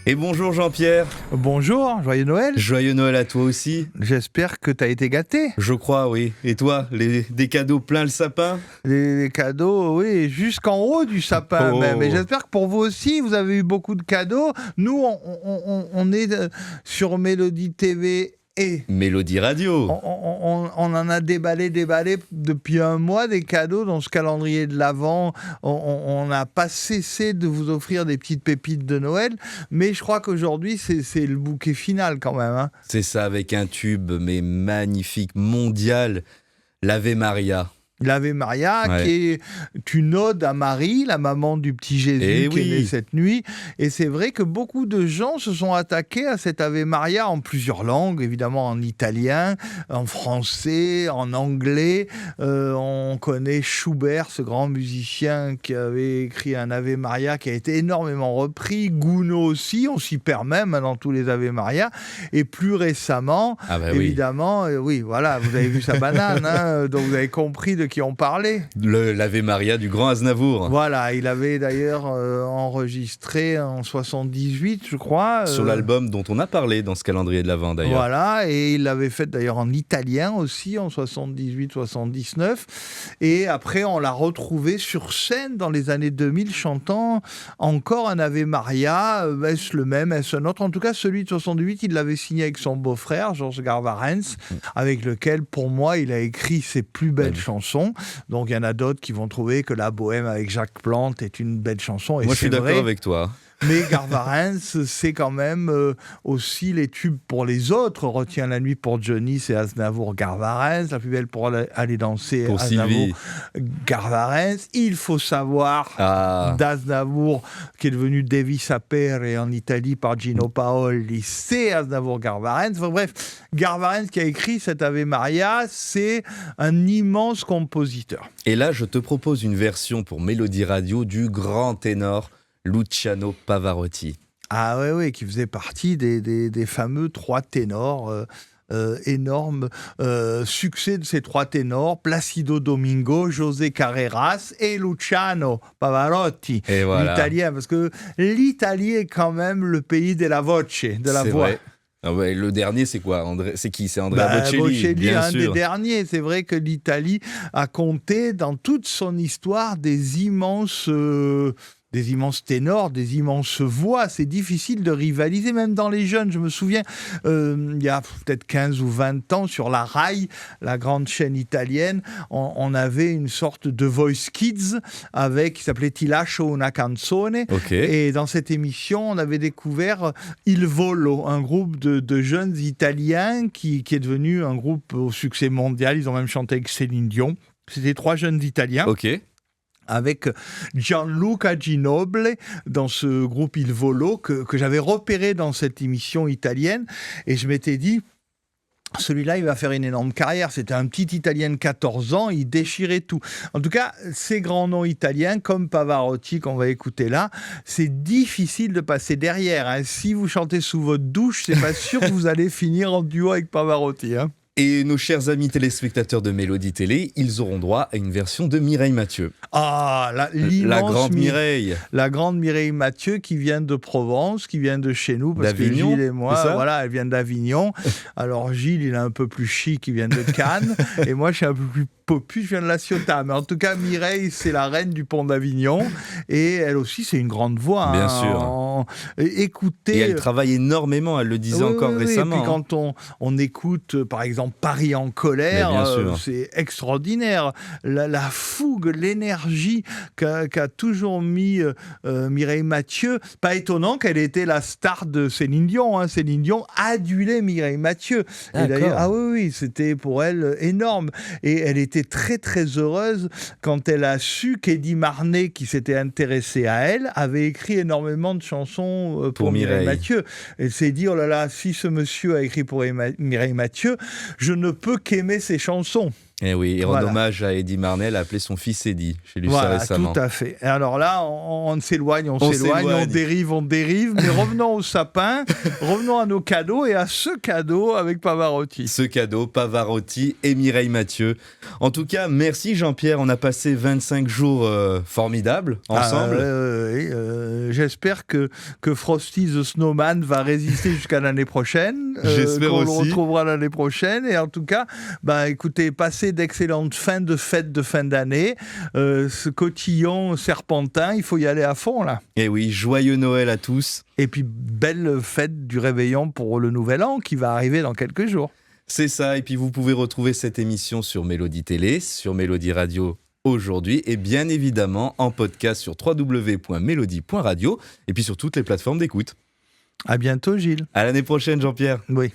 Et bonjour Jean-Pierre. Bonjour, joyeux Noël. Joyeux Noël à toi aussi. J'espère que tu as été gâté. Je crois, oui. Et toi, des cadeaux plein le sapin? Les cadeaux, oui, jusqu'en haut du sapin même. Et j'espère que pour vous aussi, vous avez eu beaucoup de cadeaux. Nous, on est sur Mélodie TV et Mélodie Radio. on en a déballé depuis un mois des cadeaux dans ce calendrier de l'Avent. On n'a pas cessé de vous offrir des petites pépites de Noël, mais je crois qu'aujourd'hui, c'est le bouquet final quand même. Hein. C'est ça, avec un tube, mais magnifique, mondial, l'Ave Maria. L'Ave Maria, Ouais. qui est une ode à Marie, la maman du petit Jésus qui est né cette nuit. Et c'est vrai que beaucoup de gens se sont attaqués à cette Ave Maria en plusieurs langues, évidemment en italien, en français, en anglais. On connaît Schubert, ce grand musicien qui avait écrit un Ave Maria qui a été énormément repris. Gounod aussi, on s'y perd même dans tous les Ave Maria. Et plus récemment, évidemment, oui, voilà, vous avez vu sa banane, hein, donc vous avez compris de qui on parlait. L'Ave Maria du grand Aznavour. Voilà, il avait d'ailleurs enregistré en 78, je crois. Sur l'album dont on a parlé dans ce calendrier de l'Avent d'ailleurs. Voilà, et il l'avait fait d'ailleurs en italien aussi, en 78-79. Et après, on l'a retrouvé sur scène dans les années 2000, chantant encore un Ave Maria. Est-ce le même, est-ce un autre? En tout cas, celui de 78, il l'avait signé avec son beau-frère, Georges Garvarentz, avec lequel, pour moi, il a écrit ses plus belles chansons. Donc il y en a d'autres qui vont trouver que La Bohème avec Jacques Plante est une belle chanson. Et moi je suis d'accord avec toi. Mais Garvarentz, c'est quand même aussi les tubes pour les autres. Retiens la nuit pour Johnny, c'est Aznavour, Garvarentz. La plus belle pour aller danser, pour Aznavour, Sylvie. Garvarentz. Il faut savoir d'Aznavour, qui est devenu Devi Sapere en Italie par Gino Paoli, c'est Aznavour, Garvarentz. Enfin, bref, Garvarentz qui a écrit cette Ave Maria, c'est un immense compositeur. Et là, je te propose une version pour Mélodie Radio du grand ténor Luciano Pavarotti. Ah oui, qui faisait partie des fameux trois ténors, énorme succès de ces trois ténors, Placido Domingo, José Carreras et Luciano Pavarotti, et voilà. l'italien, parce que l'Italie est quand même le pays de la voce, de la voix. Vrai. Ah ouais, le dernier, c'est quoi? C'est qui? C'est Andrea Bocelli, bien un sûr. des derniers. C'est vrai que l'Italie a compté dans toute son histoire des immenses ténors, des immenses voix. C'est difficile de rivaliser, même dans les jeunes. Je me souviens, il y a peut-être 15 ou 20 ans, sur la RAI, la grande chaîne italienne, on avait une sorte de Voice Kids qui s'appelait Ti lascio una canzone. Okay. Et dans cette émission, on avait découvert Il Volo, un groupe de jeunes Italiens qui est devenu un groupe au succès mondial. Ils ont même chanté avec Céline Dion. C'était trois jeunes Italiens. Ok. Avec Gianluca Ginoble dans ce groupe Il Volo que j'avais repéré dans cette émission italienne, et je m'étais dit, celui-là, il va faire une énorme carrière. C'était un petit Italien de 14 ans, il déchirait tout. En tout cas, ces grands noms italiens, comme Pavarotti, qu'on va écouter là, c'est difficile de passer derrière. Hein. Si vous chantez sous votre douche, c'est pas sûr que vous allez finir en duo avec Pavarotti. Hein. Et nos chers amis téléspectateurs de Mélodie Télé, ils auront droit à une version de Mireille Mathieu. Ah, la grande Mireille. La grande Mireille Mathieu qui vient de Provence, qui vient de chez nous, parce que Gilles et moi, voilà, elle vient d'Avignon. Alors Gilles, il est un peu plus chic, il vient de Cannes, et moi, je suis un peu plus popu, je viens de La Ciotat. Mais en tout cas, Mireille, c'est la reine du pont d'Avignon, et elle aussi, c'est une grande voix. Bien sûr. Écoutez, et elle travaille énormément, elle le disait encore récemment. Et puis quand on écoute, par exemple, Paris en colère, c'est extraordinaire. La fougue, l'énergie qu'a toujours mis Mireille Mathieu. Pas étonnant qu'elle était la star de Céline Dion. Hein. Céline Dion adulait Mireille Mathieu. Et d'ailleurs, oui, c'était pour elle énorme. Et elle était très très heureuse quand elle a su qu'Eddie Marnet, qui s'était intéressé à elle, avait écrit énormément de chansons pour Mireille Mathieu. Elle s'est dit, oh là là, si ce monsieur a écrit pour Mireille Mathieu, je ne peux qu'aimer ses chansons. Et oui, et en Voilà. hommage à Eddie Marnell, a appelé son fils Eddie. J'ai lu ça Voilà, récemment. tout à fait. Et alors là, on s'éloigne, on s'éloigne. dérive, mais revenons au sapin, revenons à nos cadeaux et à ce cadeau avec Pavarotti. Ce cadeau, Pavarotti et Mireille Mathieu. En tout cas, merci Jean-Pierre, on a passé 25 jours formidables ensemble. J'espère que Frosty the Snowman va résister jusqu'à l'année prochaine. J'espère qu'on aussi. le retrouvera l'année prochaine. Et en tout cas, écoutez, passez d'excellentes fêtes de fin d'année. Ce cotillon serpentin, il faut y aller à fond là. Et oui, joyeux Noël à tous. Et puis, belle fête du réveillon pour le nouvel an qui va arriver dans quelques jours. C'est ça, et puis vous pouvez retrouver cette émission sur Mélodie Télé, sur Mélodie Radio aujourd'hui, et bien évidemment en podcast sur www.melodie.radio, et puis sur toutes les plateformes d'écoute. À bientôt, Gilles. À l'année prochaine, Jean-Pierre. Oui.